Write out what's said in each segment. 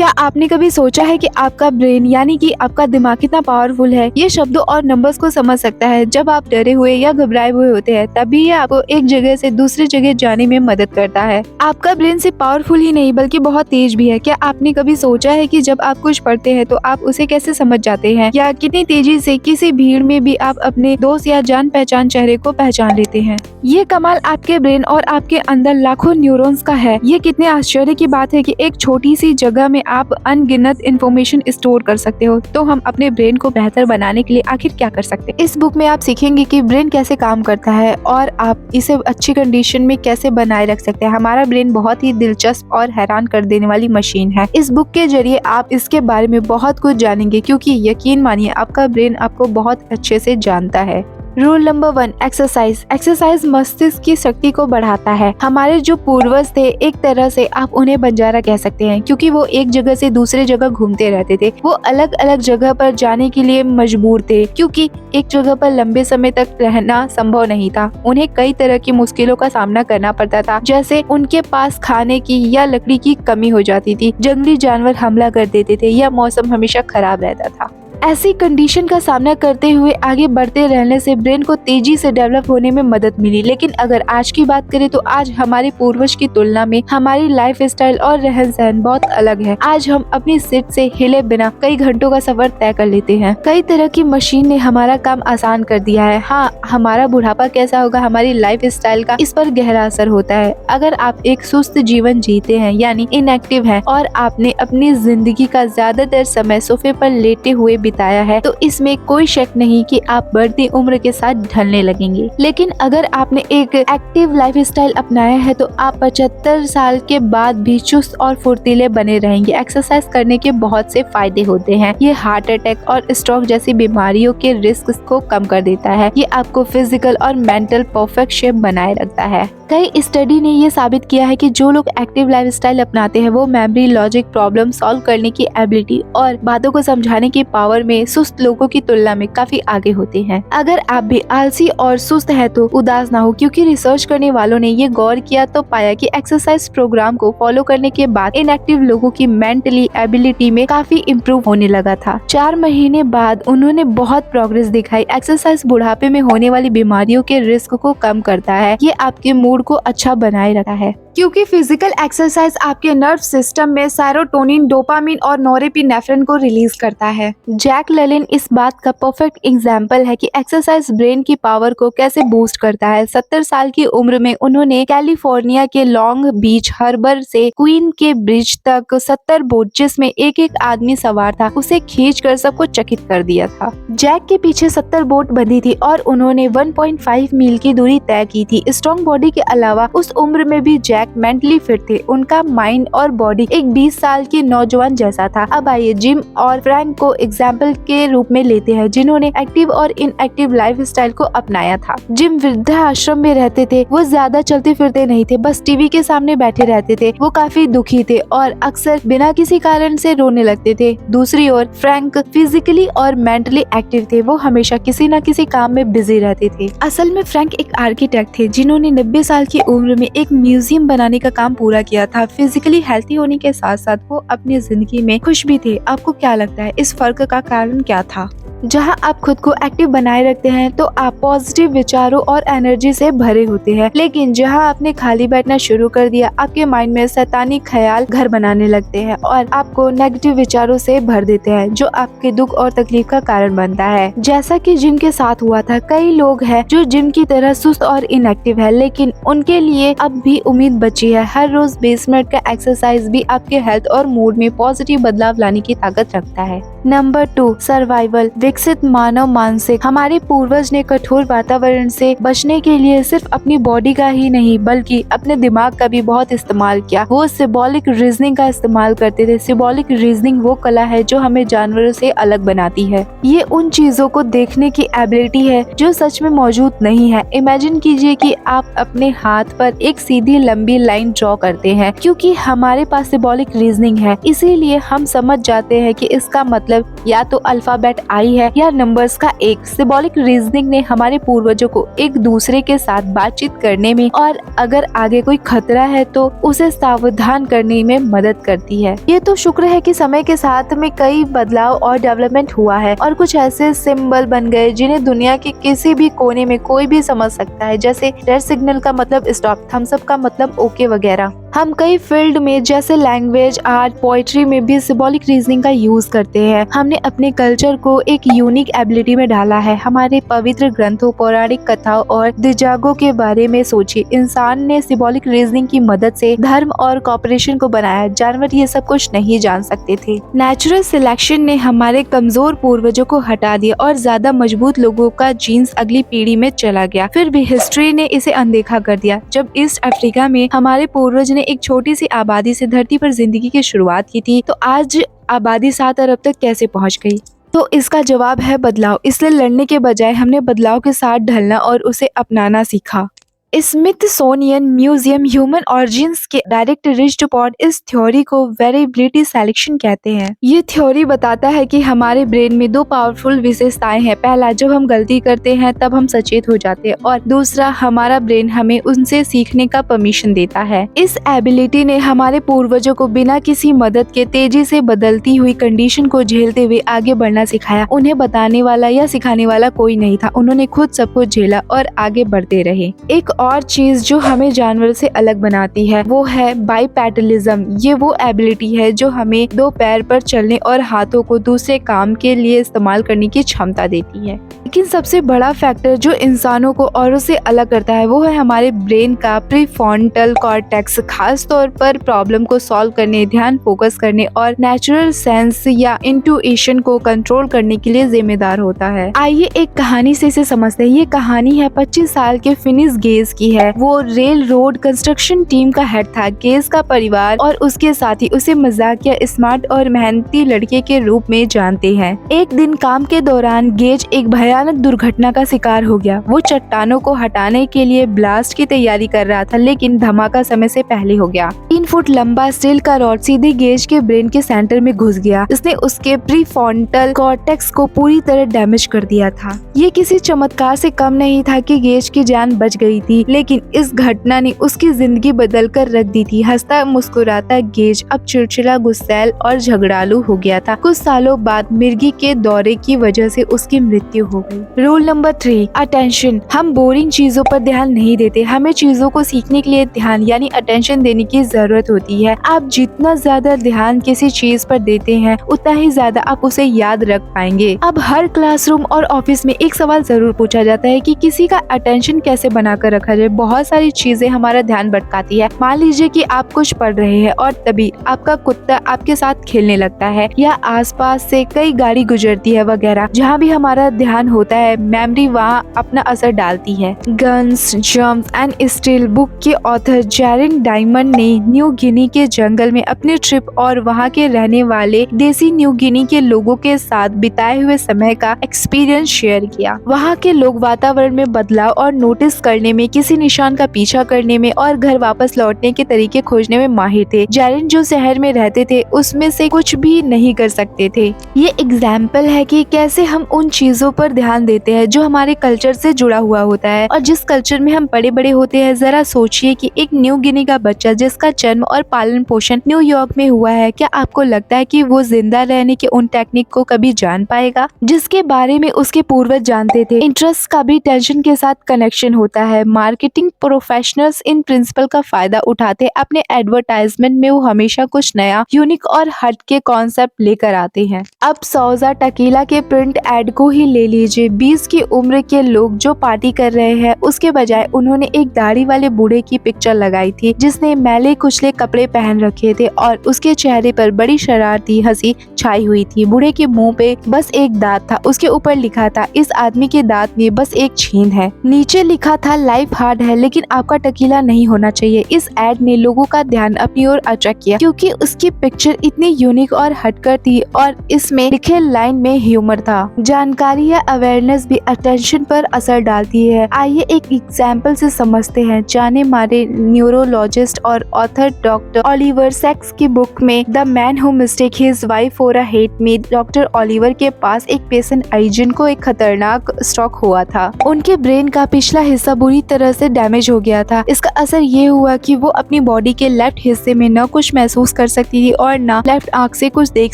क्या आपने कभी सोचा है कि आपका ब्रेन यानी कि आपका दिमाग कितना पावरफुल है? ये शब्दों और नंबर्स को समझ सकता है। जब आप डरे हुए या घबराए हुए होते हैं तभी ये आपको एक जगह से दूसरी जगह जाने में मदद करता है। आपका ब्रेन सिर्फ पावरफुल ही नहीं बल्कि बहुत तेज भी है। क्या आपने कभी सोचा है कि जब आप कुछ पढ़ते हैं तो आप उसे कैसे समझ जाते हैं, या कितनी तेजी से किसी भीड़ में भी आप अपने दोस्त या जान पहचान चेहरे को पहचान लेते हैं? ये कमाल आपके ब्रेन और आपके अंदर लाखों न्यूरॉन्स का है। ये कितने आश्चर्य की बात है कि एक छोटी सी जगह में आप अनगिनत इंफॉर्मेशन स्टोर कर सकते हो। तो हम अपने ब्रेन को बेहतर बनाने के लिए आखिर क्या कर सकते हैं? इस बुक में आप सीखेंगे कि ब्रेन कैसे काम करता है और आप इसे अच्छी कंडीशन में कैसे बनाए रख सकते हैं। हमारा ब्रेन बहुत ही दिलचस्प और हैरान कर देने वाली मशीन है। इस बुक के जरिए आप इसके बारे में बहुत कुछ जानेंगे, क्योंकि यकीन मानिए आपका ब्रेन आपको बहुत अच्छे से जानता है। Rule number 1, exercise. एक्सरसाइज मस्तिष्क की शक्ति को बढ़ाता है। हमारे जो पूर्वज थे, एक तरह से आप उन्हें बंजारा कह सकते हैं, क्योंकि वो एक जगह से दूसरे जगह घूमते रहते थे। वो अलग अलग जगह पर जाने के लिए मजबूर थे, क्योंकि एक जगह पर लंबे समय तक रहना संभव नहीं था। उन्हें कई तरह की मुश्किलों का सामना करना पड़ता था, जैसे उनके पास खाने की या लकड़ी की कमी हो जाती थी, जंगली जानवर हमला कर देते थे या मौसम हमेशा खराब रहता था। ऐसी कंडीशन का सामना करते हुए आगे बढ़ते रहने से ब्रेन को तेजी से डेवलप होने में मदद मिली। लेकिन अगर आज की बात करें तो आज हमारे पूर्वज की तुलना में हमारी लाइफ स्टाइल और रहन सहन बहुत अलग है। आज हम अपनी सीट से हिले बिना कई घंटों का सफर तय कर लेते हैं। कई तरह की मशीन ने हमारा काम आसान कर दिया है। हाँ, हमारा बुढ़ापा कैसा होगा, हमारी लाइफ स्टाइल का इस पर गहरा असर होता है। अगर आप एक सुस्त जीवन जीते हैं यानी इनएक्टिव हैं और आपने अपनी जिंदगी का ज्यादातर समय सोफे पर लेटे हुए बिताया है, तो इसमें कोई शक नहीं कि आप बढ़ती उम्र के साथ ढलने लगेंगे। लेकिन अगर आपने एक एक्टिव लाइफस्टाइल अपनाया है तो आप 75 साल के बाद भी चुस्त और फुर्तीले बने रहेंगे। एक्सरसाइज करने के बहुत से फायदे होते हैं। ये हार्ट अटैक और स्ट्रोक जैसी बीमारियों के रिस्क को कम कर देता है। ये आपको फिजिकल और मेंटल परफेक्ट शेप बनाए रखता है। कई स्टडी ने ये साबित किया है कि जो लोग एक्टिव लाइफस्टाइल अपनाते हैं वो मेमोरी, लॉजिक, प्रॉब्लम सॉल्व करने की एबिलिटी और बातों को समझाने की पावर में सुस्त लोगों की तुलना में काफी आगे होते हैं। अगर आप भी आलसी और सुस्त है तो उदास ना हो, क्योंकि रिसर्च करने वालों ने ये गौर किया तो पाया कि एक्सरसाइज प्रोग्राम को फॉलो करने के बाद इनएक्टिव लोगों की मेंटली एबिलिटी में काफी इम्प्रूव होने लगा था। 4 महीने बाद उन्होंने बहुत प्रोग्रेस दिखाई। एक्सरसाइज बुढ़ापे में होने वाली बीमारियों के रिस्क को कम करता है। ये आपके मूड को अच्छा बनाए रखता है, क्योंकि फिजिकल एक्सरसाइज आपके नर्व सिस्टम में सेरोटोनिन, डोपामिन और नोरेपिनेफ्रिन को रिलीज करता है। जैक लेलिन इस बात का परफेक्ट एग्जाम्पल है कि एक्सरसाइज ब्रेन की पावर को कैसे बूस्ट करता है। 70 साल की उम्र में उन्होंने कैलिफोर्निया के लॉन्ग बीच हार्बर से क्वीन के ब्रिज तक 70 बोट, जिसमें एक एक आदमी सवार था, उसे खींचकर सबको चकित कर दिया था। जैक के पीछे 70 बोट बंधी थी और उन्होंने 1.5 मील की दूरी तय की थी। स्ट्रॉन्ग बॉडी के अलावा उस उम्र में भी जैक मेंटली फिट थे। उनका माइंड और बॉडी एक 20 साल के नौजवान जैसा था। अब आइए जिम और फ्रैंक को एग्जाम्पल के रूप में लेते हैं, जिन्होंने एक्टिव और इनएक्टिव लाइफस्टाइल को अपनाया था। जिम वृद्धाश्रम में रहते थे। वो ज्यादा चलते फिरते नहीं थे, बस टीवी के सामने बैठे रहते थे। वो काफी दुखी थे और अक्सर बिना किसी कारण से रोने लगते थे। दूसरी ओर फ्रैंक फिजिकली और मेंटली एक्टिव थे। वो हमेशा किसी न किसी काम में बिजी रहते थे। असल में फ्रैंक एक आर्किटेक्ट थे, जिन्होंने 90 साल की उम्र में एक म्यूजियम बनाने का काम पूरा किया था। फिजिकली हेल्थी होने के साथ साथ वो अपनी जिंदगी में खुश भी थे। आपको क्या लगता है इस फर्क का कारण क्या था? जहां आप खुद को एक्टिव बनाए रखते हैं तो आप पॉजिटिव विचारों और एनर्जी से भरे होते हैं, लेकिन जहां आपने खाली बैठना शुरू कर दिया, आपके माइंड में शैतानी ख्याल घर बनाने लगते हैं और आपको नेगेटिव विचारों से भर देते हैं, जो आपके दुख और तकलीफ का कारण बनता है। जैसा कि जिम के साथ हुआ था, कई लोग हैं जो जिम की तरह सुस्त और इनएक्टिव है, लेकिन उनके लिए अब भी उम्मीद बची है। हर रोज 20 मिनट का एक्सरसाइज भी आपके हेल्थ और मूड में पॉजिटिव बदलाव लाने की ताकत रखता है। Number 2, survival. विकसित मानव मानसिक। हमारे पूर्वज ने कठोर वातावरण से बचने के लिए सिर्फ अपनी बॉडी का ही नहीं बल्कि अपने दिमाग का भी बहुत इस्तेमाल किया। वो सिंबॉलिक रीजनिंग का इस्तेमाल करते थे। सिंबॉलिक रीजनिंग वो कला है जो हमें जानवरों से अलग बनाती है। ये उन चीजों को देखने की एबिलिटी है जो सच में मौजूद नहीं है। इमेजिन कीजिए कि आप अपने हाथ पर एक सीधी लंबी लाइन ड्रॉ करते हैं। क्योंकि हमारे पास सिंबॉलिक रीजनिंग है, इसीलिए हम समझ जाते हैं कि इसका मतलब मतलब या तो अल्फाबेट आई है या नंबर्स का एक। सिंबॉलिक रीजनिंग ने हमारे पूर्वजों को एक दूसरे के साथ बातचीत करने में और अगर आगे कोई खतरा है तो उसे सावधान करने में मदद करती है। ये तो शुक्र है कि समय के साथ में कई बदलाव और डेवलपमेंट हुआ है और कुछ ऐसे सिंबल बन गए जिन्हें दुनिया के किसी भी कोने में कोई भी समझ सकता है, जैसे रेड सिग्नल का मतलब स्टॉप, थम्स अप का मतलब ओके वगैरह। हम कई फील्ड में जैसे लैंग्वेज, आर्ट, पोइट्री में भी सिंबॉलिक रीजनिंग का यूज करते हैं। हमने अपने कल्चर को एक यूनिक एबिलिटी में डाला है। हमारे पवित्र ग्रंथों, पौराणिक कथाओं और दिजागो के बारे में सोचिए। इंसान ने सिंबॉलिक रीजनिंग की मदद से धर्म और कॉपरेशन को बनाया। जानवर ये सब कुछ नहीं जान सकते थे। नेचुरल सिलेक्शन ने हमारे कमजोर पूर्वजों को हटा दिया और ज्यादा मजबूत लोगों का जीन्स अगली पीढ़ी में चला गया। फिर भी हिस्ट्री ने इसे अनदेखा कर दिया। जब ईस्ट अफ्रीका में हमारे पूर्वज ने एक छोटी सी आबादी से धरती पर जिंदगी की शुरुआत की थी, तो आज आबादी 7 अरब तक कैसे पहुंच गई? तो इसका जवाब है बदलाव। इसलिए लड़ने के बजाय हमने बदलाव के साथ ढलना और उसे अपनाना सीखा। स्मिथसोनियन म्यूजियम ह्यूमन ऑरिजिन्स के डायरेक्टर रिचर्ड पॉट इस थ्योरी को वेरिएबिलिटी सिलेक्शन कहते हैं। ये थ्योरी बताता है कि हमारे ब्रेन में 2 पावरफुल विशेषताएं हैं। पहला, जब हम गलती करते हैं तब हम सचेत हो जाते हैं, और दूसरा, हमारा ब्रेन हमें उनसे सीखने का परमिशन देता है। इस एबिलिटी ने हमारे पूर्वजों को बिना किसी मदद के तेजी से बदलती हुई कंडीशन को झेलते हुए आगे बढ़ना सिखाया। उन्हें बताने वाला या सिखाने वाला कोई नहीं था। उन्होंने खुद सब कुछ झेला और आगे बढ़ते रहे। एक और चीज जो हमें जानवर से अलग बनाती है वो है बाइपेटलिज्म। ये वो एबिलिटी है जो हमें 2 पैर पर चलने और हाथों को दूसरे काम के लिए इस्तेमाल करने की क्षमता देती है। लेकिन सबसे बड़ा फैक्टर जो इंसानों को औरों से अलग करता है वो है हमारे ब्रेन का प्रीफ्रंटल कॉर्टेक्स। खास तौर पर प्रॉब्लम को सॉल्व करने, ध्यान फोकस करने और नेचुरल सेंस या इंट्यूशन को कंट्रोल करने के लिए जिम्मेदार होता है। आइए एक कहानी से इसे समझते हैं। ये कहानी है 25 साल के फिनिस गेज की है। वो रेल रोड कंस्ट्रक्शन टीम का हेड था। गेज का परिवार और उसके साथी उसे मजाकिया, स्मार्ट और मेहनती लड़के के रूप में जानते हैं। एक दिन काम के दौरान गेज एक भयानक दुर्घटना का शिकार हो गया। वो चट्टानों को हटाने के लिए ब्लास्ट की तैयारी कर रहा था, लेकिन धमाका समय से पहले हो गया। 3 फुट लंबा स्टील का रॉड सीधे गेज के ब्रेन के सेंटर में घुस गया। इसने उसके प्रीफ्रंटल कॉर्टेक्स को पूरी तरह डैमेज कर दिया था। ये किसी चमत्कार से कम नहीं था कि गेज की जान बच गई थी, लेकिन इस घटना ने उसकी जिंदगी बदल कर रख दी थी। हंसता मुस्कुराता गेज अब चिड़चिड़ा, गुस्सैल और झगड़ालू हो गया था। कुछ सालों बाद मिर्गी के दौरे की वजह से उसकी मृत्यु हो गई। Rule number 3, attention. हम बोरिंग चीजों पर ध्यान नहीं देते। हमें चीजों को सीखने के लिए ध्यान यानी अटेंशन देने की जरूरत होती है। आप जितना ज्यादा ध्यान किसी चीज पर देते हैं उतना ही ज्यादा आप उसे याद रख पाएंगे। अब हर क्लासरूम और ऑफिस में एक सवाल जरूर पूछा जाता है कि किसी का अटेंशन कैसे बनाकर रखा जाए। बहुत सारी चीजें हमारा ध्यान भटकाती है। मान लीजिए कि आप कुछ पढ़ रहे हैं और तभी आपका कुत्ता आपके साथ खेलने लगता है, या आसपास से कई गाड़ी गुजरती है वगैरह। जहाँ भी हमारा ध्यान होता है मेमोरी वहाँ अपना असर डालती है। Guns, germs and steel book के ऑथर जेरेन डायमंड ने न्यू गिनी के जंगल में अपने ट्रिप और वहाँ के रहने वाले देसी न्यू गिनी के लोगों के साथ बिताए हुए समय का एक्सपीरियंस शेयर किया। वहाँ के लोग वातावरण में बदलाव और नोटिस करने में, किसी निशान का पीछा करने में और घर वापस लौटने के तरीके खोजने में माहिर थे। जेरेन जो शहर में रहते थे उसमें से कुछ भी नहीं कर सकते थे। ये एग्जाम्पल है कि कैसे हम उन चीजों पर ध्यान देते हैं जो हमारे कल्चर से जुड़ा हुआ होता है और जिस कल्चर में हम बड़े बड़े होते हैं। जरा सोचिए कि एक न्यू गिनी का बच्चा जिसका जन्म और पालन पोषण न्यूयॉर्क में हुआ है, क्या आपको लगता है कि वो जिंदा रहने के उन टेक्निक को कभी जान पाएगा जिसके बारे में उसके पूर्वज जानते थे? इंटरेस्ट का भी टेंशन के साथ कनेक्शन होता है। मार्केटिंग प्रोफेशनल्स इन प्रिंसिपल का फायदा उठाते अपने एडवर्टाइजमेंट में वो हमेशा कुछ नया, यूनिक और हट के कॉन्सेप्ट लेकर आते हैं। अब सौजा टकीला के प्रिंट एड को ही ले लीजिए। 20 की उम्र के लोग जो पार्टी कर रहे हैं उसके बजाय उन्होंने एक दाढ़ी वाले बूढ़े की पिक्चर लगाई थी जिसने मैले कुचले कपड़े पहन रखे थे और उसके चेहरे पर बड़ी शरारती हंसी छाई हुई थी। बूढ़े के मुंह पे बस एक दांत था। उसके ऊपर लिखा था, इस आदमी के दांत में बस एक छींद है। नीचे लिखा था, लाइफ हार्ड है लेकिन आपका टकीला नहीं होना चाहिए। इस एड ने लोगों का ध्यान अपनी ओर अट्रैक्ट किया क्योंकि उसकी पिक्चर इतनी यूनिक और हटकर थी और इसमें लिखे लाइन में ह्यूमर था। जानकारी या अवेयरनेस भी अटेंशन पर असर डालती है। आइए एक एग्जाम्पल से समझते हैं। जाने मारे न्यूरोलॉजिस्ट और ऑथर डॉक्टर ओलिवर सैक्स की बुक में the man who mistake his wife for मोराहेट में डॉक्टर ओलिवर के पास एक पेशेंट आई जिनको एक खतरनाक स्ट्रोक हुआ था। उनके ब्रेन का पिछला हिस्सा बुरी तरह से डैमेज हो गया था। इसका असर ये हुआ कि वो अपनी बॉडी के लेफ्ट हिस्से में न कुछ महसूस कर सकती थी और न लेफ्ट आंख से कुछ देख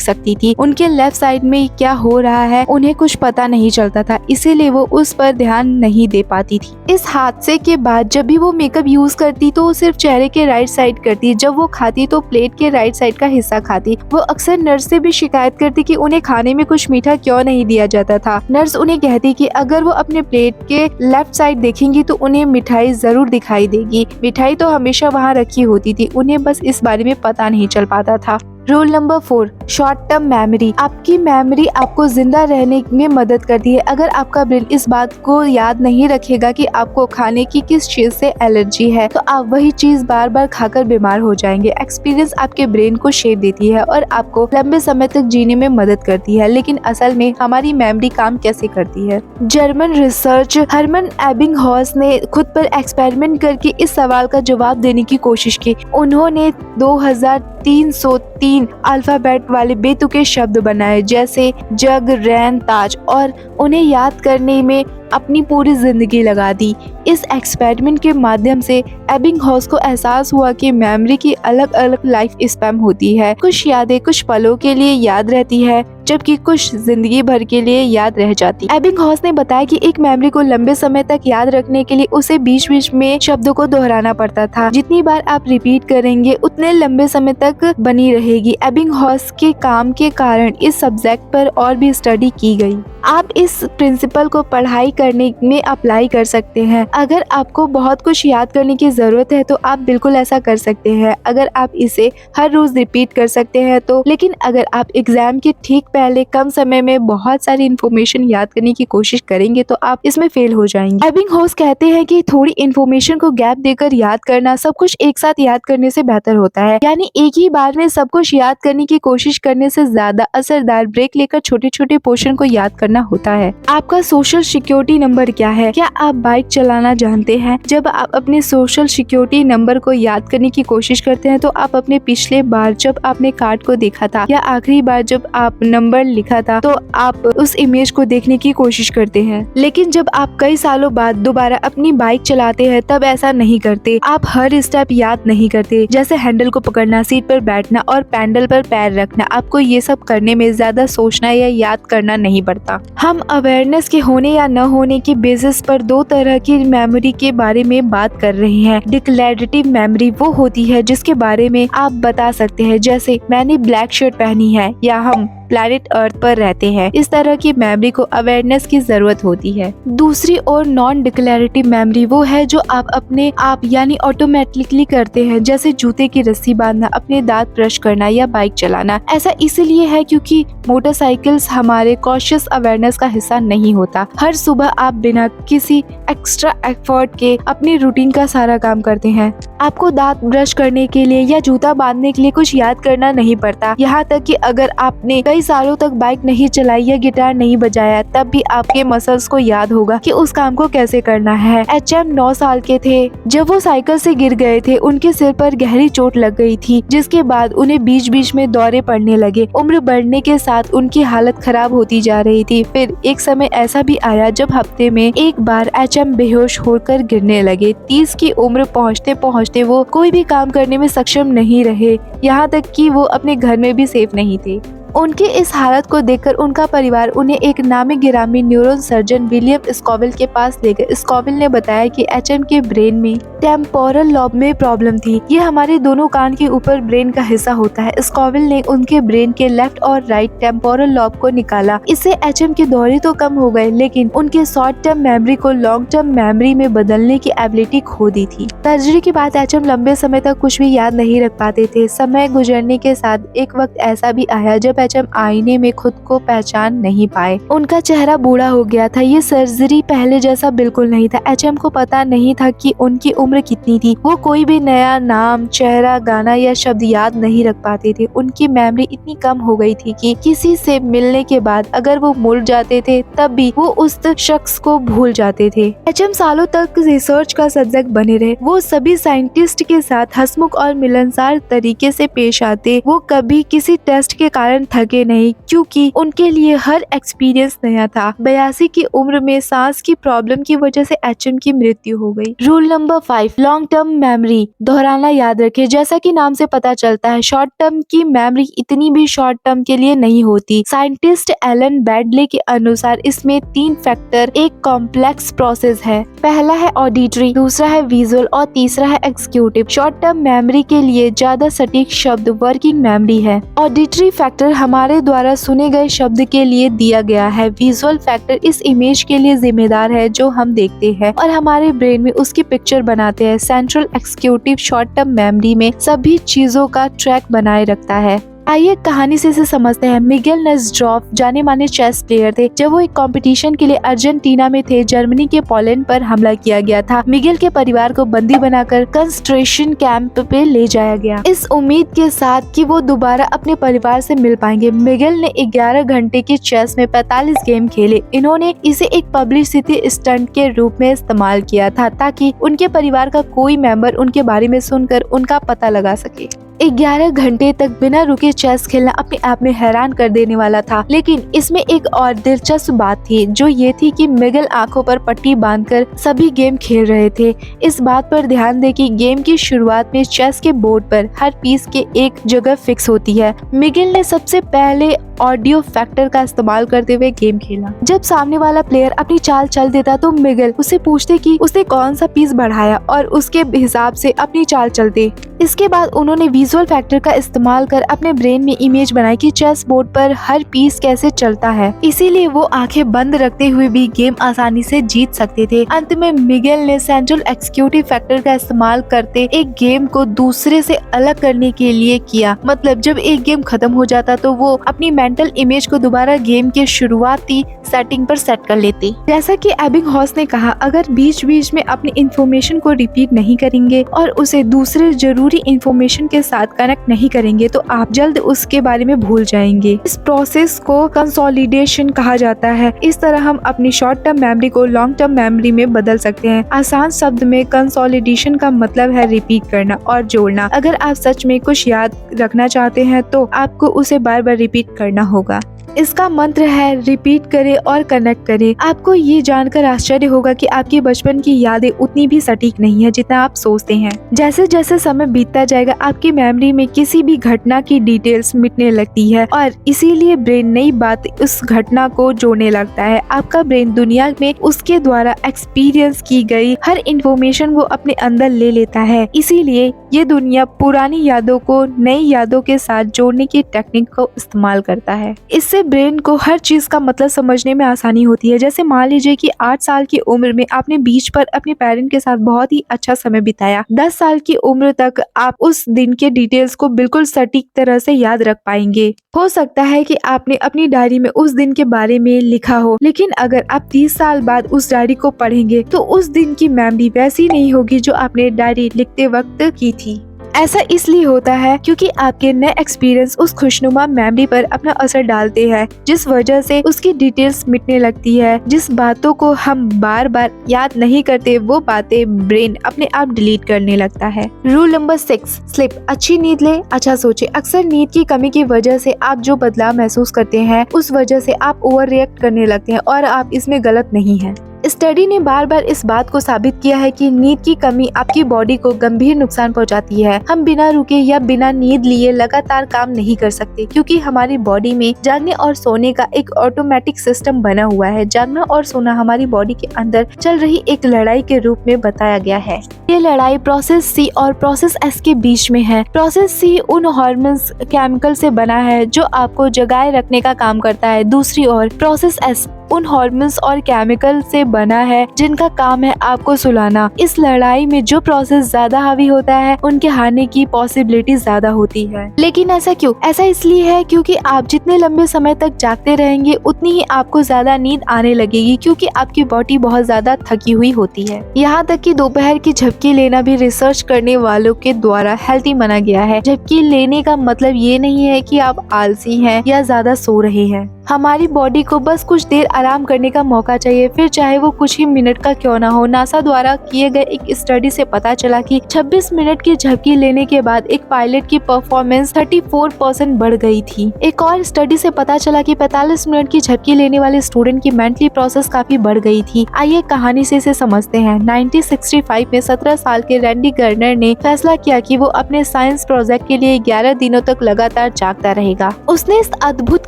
सकती थी। उनके लेफ्ट साइड में क्या हो रहा है उन्हें कुछ पता नहीं चलता था, इसीलिए वो उस पर ध्यान नहीं दे पाती थी। इस हादसे के बाद जब भी वो मेकअप यूज करती तो वो सिर्फ चेहरे के राइट साइड करती। जब वो खाती तो प्लेट के राइट साइड का हिस्सा खाती। वो अक्सर नर्स से भी शिकायत करती कि उन्हें खाने में कुछ मीठा क्यों नहीं दिया जाता था। नर्स उन्हें कहती कि अगर वो अपने प्लेट के लेफ्ट साइड देखेंगी तो उन्हें मिठाई जरूर दिखाई देगी। मिठाई तो हमेशा वहाँ रखी होती थी, उन्हें बस इस बारे में पता नहीं चल पाता था। Rule number 4, short term memory. आपकी मेमोरी आपको जिंदा रहने में मदद करती है। अगर आपका ब्रेन इस बात को याद नहीं रखेगा कि आपको खाने की किस चीज से एलर्जी है तो आप वही चीज बार बार खाकर बीमार हो जाएंगे। एक्सपीरियंस आपके ब्रेन को शेप देती है और आपको लंबे समय तक जीने में मदद करती है, लेकिन असल में हमारी मेमोरी काम कैसे करती है? जर्मन रिसर्च हरमन एबिंगहॉस ने खुद पर एक्सपेरिमेंट करके इस सवाल का जवाब देने की कोशिश की। उन्होंने 2303 अल्फाबेट वाले बेतुके शब्द बनाए जैसे जग, रैन, ताज और उन्हें याद करने में अपनी पूरी जिंदगी लगा दी। इस एक्सपेरिमेंट के माध्यम से एबिंगहॉस को एहसास हुआ कि मेमोरी की अलग अलग लाइफ स्पैन होती है। कुछ यादें कुछ पलों के लिए याद रहती है जबकि कुछ जिंदगी भर के लिए याद रह जाती। एबिंगहॉस ने बताया कि एक मेमोरी को लंबे समय तक याद रखने के लिए उसे बीच बीच में शब्दों को दोहराना पड़ता था। जितनी बार आप रिपीट करेंगे उतने लंबे समय तक बनी रहेगी। एबिंगहॉस के काम के कारण इस सब्जेक्ट पर और भी स्टडी की गई। आप इस प्रिंसिपल को पढ़ाई करने में अप्लाई कर सकते हैं। अगर आपको बहुत कुछ याद करने की जरूरत है तो आप बिल्कुल ऐसा कर सकते हैं अगर आप इसे हर रोज रिपीट कर सकते हैं तो। लेकिन अगर आप एग्जाम के ठीक पहले कम समय में बहुत सारी इन्फॉर्मेशन याद करने की कोशिश करेंगे तो आप इसमें फेल हो जाएंगे। एबिंगहॉस कहते हैं कि थोड़ी इन्फॉर्मेशन को गैप देकर याद करना सब कुछ एक साथ याद करने से बेहतर होता है। यानी एक ही बार में सब कुछ याद करने की कोशिश करने से ज्यादा असरदार ब्रेक लेकर छोटे छोटे पोर्शन को याद करना होता है। आपका सोशल सिक्योरिटी नंबर क्या है? क्या आप बाइक चलाना जानते हैं? जब आप अपने सोशल सिक्योरिटी नंबर को याद करने की कोशिश करते हैं तो आप अपने पिछले बार जब आपने कार्ड को देखा था या आखिरी बार जब आप नंबर लिखा था तो आप उस इमेज को देखने की कोशिश करते हैं। लेकिन जब आप कई सालों बाद दोबारा अपनी बाइक चलाते हैं तब ऐसा नहीं करते। आप हर स्टेप याद नहीं करते, जैसे हैंडल को पकड़ना, सीट पर बैठना और पैडल पर पैर रखना। आपको ये सब करने में ज्यादा सोचना या याद करना नहीं पड़ता। हम अवेयरनेस के होने या न होने के बेसिस पर दो तरह की मेमोरी के बारे में बात कर रहे हैं। डिक्लेरेटिव मेमोरी वो होती है जिसके बारे में आप बता सकते हैं, जैसे मैंने ब्लैक शर्ट पहनी है या हम प्लैनेट अर्थ पर रहते हैं। इस तरह की मेमोरी को अवेयरनेस की जरूरत होती है। दूसरी ओर नॉन डिक्लेरेटिव मेमोरी वो है जो आप अपने आप यानी ऑटोमेटिकली करते हैं, जैसे जूते की रस्सी बांधना, अपने दांत ब्रश करना या बाइक चलाना। ऐसा इसलिए है क्योंकि मोटरसाइकिल्स हमारे कॉन्शियस अवेयरनेस का हिस्सा नहीं होता। हर सुबह आप बिना किसी एक्स्ट्रा एफर्ट के अपनी रूटीन का सारा काम करते हैं। आपको दांत ब्रश करने के लिए या जूता बांधने के लिए कुछ याद करना नहीं पड़ता। यहाँ तक कि अगर आपने कई सालों तक बाइक नहीं चलाई या गिटार नहीं बजाया तब भी आपके मसल्स को याद होगा कि उस काम को कैसे करना है। एचएम 9 साल के थे जब वो साइकिल से गिर गए थे। उनके सिर पर गहरी चोट लग गई थी जिसके बाद उन्हें बीच बीच में दौरे पड़ने लगे। उम्र बढ़ने के साथ उनकी हालत खराब होती जा रही थी। फिर एक समय ऐसा भी आया जब हफ्ते में एक बार एचएम बेहोश होकर गिरने लगे। 30 की उम्र पहुँचते पहुँचते वो कोई भी काम करने में सक्षम नहीं रहे, यहाँ तक कि वो अपने घर में भी सेफ नहीं थे। उनके इस हालत को देखकर उनका परिवार उन्हें एक नामी गिरामी न्यूरो सर्जन विलियम स्कॉविल के पास ले गए। स्कॉविल ने बताया कि एचएम के ब्रेन में टेम्पोरल लॉब में प्रॉब्लम थी। ये हमारे दोनों कान के ऊपर ब्रेन का हिस्सा होता है। स्कॉविल ने उनके ब्रेन के लेफ्ट और राइट टेम्पोरल लॉब को निकाला। इससे एचएम के दौरे तो कम हो गए लेकिन उनके शॉर्ट टर्म मेमोरी को लॉन्ग टर्म मेमोरी में बदलने की एबिलिटी खो दी थी। सर्जरी के बाद एचएम लंबे समय तक कुछ भी याद नहीं रख पाते थे। समय गुजरने के साथ एक वक्त ऐसा भी आया जब एचएम आईने में खुद को पहचान नहीं पाए। उनका चेहरा बूढ़ा हो गया था। ये सर्जरी पहले जैसा बिल्कुल नहीं था। एचएम को पता नहीं था कि उनकी उम्र कितनी थी। वो कोई भी नया नाम, चेहरा, गाना या शब्द याद नहीं रख पाते थे। उनकी मेमोरी इतनी कम हो गई थी कि किसी से मिलने के बाद अगर वो मुड़ जाते थे तब भी वो उस शख्स को भूल जाते थे। एचएम सालों तक रिसर्च का सब्जेक्ट बने रहे। वो सभी साइंटिस्ट के साथ हंसमुख और मिलनसार तरीके से पेश आते। वो कभी किसी टेस्ट के कारण थके नहीं क्योंकि उनके लिए हर एक्सपीरियंस नया था। 82 की उम्र में सांस की प्रॉब्लम की वजह से एचएम की मृत्यु हो गई। Rule number 5, long term memory दोहराना याद रखें। जैसा कि नाम से पता चलता है, शॉर्ट टर्म की मेमोरी इतनी भी शॉर्ट टर्म के लिए नहीं होती। साइंटिस्ट एलन बैडले के अनुसार इसमें 3 फैक्टर एक कॉम्प्लेक्स प्रोसेस है। पहला है ऑडिटरी, दूसरा है विजुअल और तीसरा है एग्जीक्यूटिव। शॉर्ट टर्म मेमोरी के लिए ज्यादा सटीक शब्द वर्किंग मेमोरी है। ऑडिटरी फैक्टर हमारे द्वारा सुने गए शब्द के लिए दिया गया है। विजुअल फैक्टर इस इमेज के लिए जिम्मेदार है जो हम देखते हैं और हमारे ब्रेन में उसकी पिक्चर बनाते हैं। Central executive short term memory में सभी चीजों का ट्रैक बनाए रखता है। आइए कहानी से इसे समझते हैं। मिगेल नजरोफ जाने माने चेस प्लेयर थे। जब वो एक कंपटीशन के लिए अर्जेंटीना में थे, जर्मनी के पोलैंड पर हमला किया गया था। मिगेल के परिवार को बंदी बनाकर कंसंट्रेशन कैंप पे ले जाया गया, इस उम्मीद के साथ कि वो दोबारा अपने परिवार से मिल पाएंगे। मिगेल ने 11 घंटे के चेस में 45 गेम खेले। इन्होंने इसे एक पब्लिसिटी स्टंट के रूप में इस्तेमाल किया था ताकि उनके परिवार का कोई मेंबर उनके बारे में सुनकर उनका पता लगा सके। 11 घंटे तक बिना रुके चेस खेलना अपने आप में हैरान कर देने वाला था, लेकिन इसमें एक और दिलचस्प बात थी जो ये थी कि मिगेल आंखों पर पट्टी बांधकर सभी गेम खेल रहे थे। इस बात पर ध्यान दें कि गेम की शुरुआत में चेस के बोर्ड पर हर पीस के एक जगह फिक्स होती है। मिगेल ने सबसे पहले ऑडियो फैक्टर का इस्तेमाल करते हुए गेम खेला। जब सामने वाला प्लेयर अपनी चाल चल देता तो मिगेल उसे पूछते कि उसने कौन सा पीस बढ़ाया और उसके हिसाब से अपनी चाल चलते। इसके बाद उन्होंने विजुअल फैक्टर का इस्तेमाल कर अपने ब्रेन में इमेज बनाई कि चेस बोर्ड पर हर पीस कैसे चलता है। इसीलिए वो आंखें बंद रखते हुए भी गेम आसानी से जीत सकते थे। अंत में मिगेल ने सेंट्रल एग्जीक्यूटिव फैक्टर का इस्तेमाल करते एक गेम को दूसरे से अलग करने के लिए किया। मतलब जब एक गेम खत्म हो जाता तो वो अपनी मेंटल इमेज को दोबारा गेम के शुरुआती सेटिंग पर सेट कर लेते। जैसा कि एबिंगहॉस ने कहा, अगर बीच बीच में अपनी इंफॉर्मेशन को रिपीट नहीं करेंगे और उसे दूसरे जरूरी इंफॉर्मेशन के साथ कनेक्ट नहीं करेंगे तो आप जल्द उसके बारे में भूल जाएंगे। इस प्रोसेस को कंसोलिडेशन कहा जाता है। इस तरह हम अपनी शॉर्ट टर्म मेमोरी को लॉन्ग टर्म मेमोरी में बदल सकते हैं। आसान शब्द में कंसोलिडेशन का मतलब है रिपीट करना और जोड़ना। अगर आप सच में कुछ याद रखना चाहते हैं तो आपको उसे बार बार रिपीट करना होगा। इसका मंत्र है रिपीट करें और कनेक्ट करें। आपको ये जानकर आश्चर्य होगा कि आपकी बचपन की यादें उतनी भी सटीक नहीं है जितना आप सोचते हैं। जैसे जैसे समय बीतता जाएगा आपकी मेमोरी में किसी भी घटना की डिटेल्स मिटने लगती है और इसीलिए ब्रेन नई बात उस घटना को जोड़ने लगता है। आपका ब्रेन दुनिया में उसके द्वारा एक्सपीरियंस की गई हर इंफॉर्मेशन को अपने अंदर ले लेता है। इसीलिए ये दुनिया पुरानी यादों को नई यादों के साथ जोड़ने की टेक्निक को इस्तेमाल करता है। इससे ब्रेन को हर चीज का मतलब समझने में आसानी होती है। जैसे मान लीजिए कि 8 साल की उम्र में आपने बीच पर अपने पेरेंट के साथ बहुत ही अच्छा समय बिताया। 10 साल की उम्र तक आप उस दिन के डिटेल्स को बिल्कुल सटीक तरह से याद रख पाएंगे। हो सकता है कि आपने अपनी डायरी में उस दिन के बारे में लिखा हो, लेकिन अगर आप 30 साल बाद उस डायरी को पढ़ेंगे तो उस दिन की मेमोरी वैसी नहीं होगी जो आपने डायरी लिखते वक्त की थी। ऐसा इसलिए होता है क्योंकि आपके नए एक्सपीरियंस उस खुशनुमा मेमोरी पर अपना असर डालते हैं, जिस वजह से उसकी डिटेल्स मिटने लगती है। जिस बातों को हम बार बार याद नहीं करते वो बातें ब्रेन अपने आप डिलीट करने लगता है। Rule number 6, sleep. अच्छी नींद ले, अच्छा सोचे। अक्सर नींद की कमी की वजह से आप जो बदलाव महसूस करते हैं उस वजह से आप ओवर रिएक्ट करने लगते हैं और आप इसमें गलत नहीं हैं। स्टडी ने बार बार इस बात को साबित किया है कि नींद की कमी आपकी बॉडी को गंभीर नुकसान पहुंचाती है। हम बिना रुके या बिना नींद लिए लगातार काम नहीं कर सकते क्योंकि हमारी बॉडी में जागने और सोने का एक ऑटोमेटिक सिस्टम बना हुआ है। जागना और सोना हमारी बॉडी के अंदर चल रही एक लड़ाई के रूप में बताया गया है। ये लड़ाई प्रोसेस सी और प्रोसेस एस के बीच में है। प्रोसेस सी उन हार्मोन्स केमिकल से बना है जो आपको जगाए रखने का काम करता है। दूसरी ओर प्रोसेस एस उन हार्मोन्स और केमिकल से बना है जिनका काम है आपको सुलाना। इस लड़ाई में जो प्रोसेस ज्यादा हावी होता है उनके हारने की पॉसिबिलिटी ज्यादा होती है। लेकिन ऐसा क्यों? ऐसा इसलिए है क्योंकि आप जितने लंबे समय तक जागते रहेंगे उतनी ही आपको ज्यादा नींद आने लगेगी क्योंकि आपकी बॉडी बहुत ज्यादा थकी हुई होती है। यहाँ तक कि दोपहर की झपकी लेना भी रिसर्च करने वालों के द्वारा हेल्थी माना गया है। झपकी लेने का मतलब ये नहीं है कि आप आलसी हैं या ज्यादा सो रहे हैं। हमारी बॉडी को बस कुछ देर आराम करने का मौका चाहिए, फिर चाहे वो कुछ ही मिनट का क्यों ना हो। नासा द्वारा किए गए एक स्टडी से पता चला कि 26 मिनट की झपकी लेने के बाद एक पायलट की परफॉर्मेंस 34% बढ़ गई थी। एक और स्टडी से पता चला कि 45 मिनट की झपकी लेने वाले स्टूडेंट की मेंटली प्रोसेस काफी बढ़ गई थी। आइए कहानी से इसे समझते हैं। 1965 में 17 साल के रैंडी गर्नर ने फैसला किया कि वो अपने साइंस प्रोजेक्ट के लिए 11 दिनों तक लगातार जागता रहेगा। उसने इस अद्भुत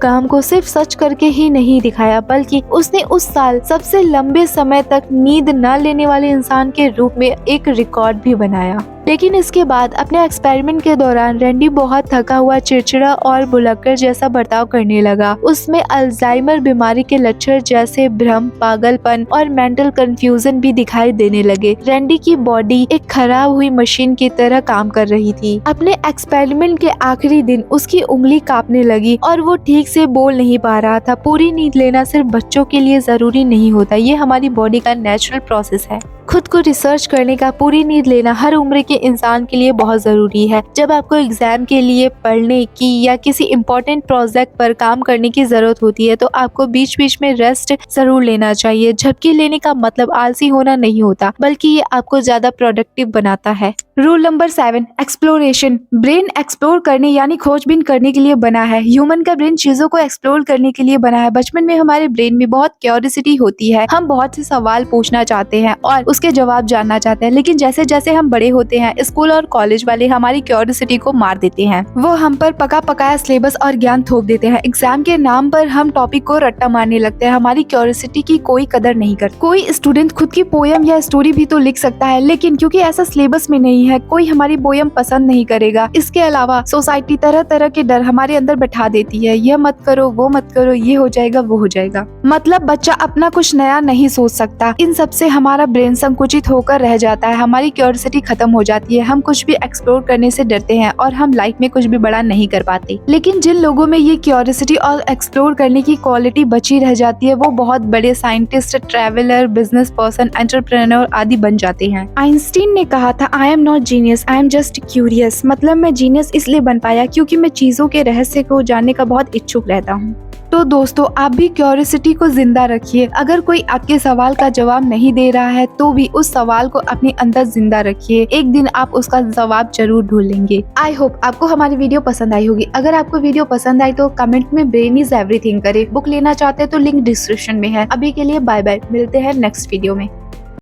काम को सिर्फ सच करके ही नहीं दिखाया, बल्कि उसने उस साल सबसे लंबे समय तक नींद न लेने वाले इंसान के रूप में एक रिकॉर्ड भी बनाया। लेकिन इसके बाद अपने एक्सपेरिमेंट के दौरान रैंडी बहुत थका हुआ, चिड़चिड़ा और भुलक्कड़ जैसा बर्ताव करने लगा। उसमें अल्जाइमर बीमारी के लक्षण जैसे भ्रम, पागलपन और मेंटल कंफ्यूजन भी दिखाई देने लगे। रैंडी की बॉडी एक खराब हुई मशीन की तरह काम कर रही थी। अपने एक्सपेरिमेंट के आखिरी दिन उसकी उंगली कांपने लगी और वो ठीक से बोल नहीं पा रहा था। पूरी नींद लेना सिर्फ बच्चों के लिए जरूरी नहीं होता, ये हमारी बॉडी का नेचुरल प्रोसेस है। खुद को रिसर्च करने का पूरी नींद लेना हर उम्र के इंसान के लिए बहुत जरूरी है। जब आपको एग्जाम के लिए पढ़ने की या किसी इम्पोर्टेंट प्रोजेक्ट पर काम करने की जरूरत होती है तो आपको बीच बीच में रेस्ट जरूर लेना चाहिए। झपकी लेने का मतलब आलसी होना नहीं होता, बल्कि ये आपको ज्यादा प्रोडक्टिव बनाता है। Rule number 7, exploration. Brain explore करने यानी खोजबीन करने के लिए बना है। ह्यूमन का ब्रेन चीजों को एक्सप्लोर करने के लिए बना है। बचपन में हमारे ब्रेन में बहुत क्यूरियोसिटी होती है, हम बहुत से सवाल पूछना चाहते हैं और उसके जवाब जानना चाहते हैं। लेकिन जैसे जैसे हम बड़े होते हैं, स्कूल और कॉलेज वाले हमारी क्यूरियोसिटी को मार देते हैं। वो हम पर पका पकाया सिलेबस और ज्ञान थोप देते हैं। एग्जाम के नाम पर हम टॉपिक को रट्टा मारने लगते हैं। हमारी क्यूरियोसिटी की कोई कदर नहीं करता। कोई स्टूडेंट खुद की पोयम या स्टोरी भी तो लिख सकता है, लेकिन क्योंकि ऐसा सिलेबस में नहीं है, कोई हमारी पोयम पसंद नहीं करेगा। इसके अलावा सोसाइटी तरह तरह के डर हमारे अंदर बैठा देती है। यह मत करो, वो मत करो, ये हो जाएगा, वो हो जाएगा। मतलब बच्चा अपना कुछ नया नहीं सोच सकता। इन सब से हमारा ब्रेन संकुचित होकर रह जाता है। हमारी क्यूरियोसिटी खत्म हो जाती है। हम कुछ भी एक्सप्लोर करने से डरते हैं और हम लाइफ में कुछ भी बड़ा नहीं कर पाते। लेकिन जिन लोगों में ये क्यूरियोसिटी और एक्सप्लोर करने की क्वालिटी बची रह जाती है, वो बहुत बड़े scientist, traveller, business person, entrepreneur आदि बन जाते हैं। आइंस्टीन ने कहा था, I am not genius, I am just curious. मतलब मैं जीनियस इसलिए बन पाया क्योंकि मैं चीजों के रहस्य को जानने का बहुत इच्छुक रहता हूँ। तो दोस्तों, आप भी क्यूरियोसिटी को जिंदा रखिए। अगर कोई आपके सवाल का जवाब नहीं दे रहा है तो भी उस सवाल को अपने अंदर जिंदा रखिए। एक दिन आप उसका जवाब जरूर ढूंढेंगे। आई होप आपको हमारी वीडियो पसंद आई होगी। अगर आपको वीडियो पसंद आई तो कमेंट में ब्रेन इज एवरीथिंग करें। बुक लेना चाहते हैं तो लिंक डिस्क्रिप्शन में है। अभी के लिए बाय बाय, मिलते हैं नेक्स्ट वीडियो में।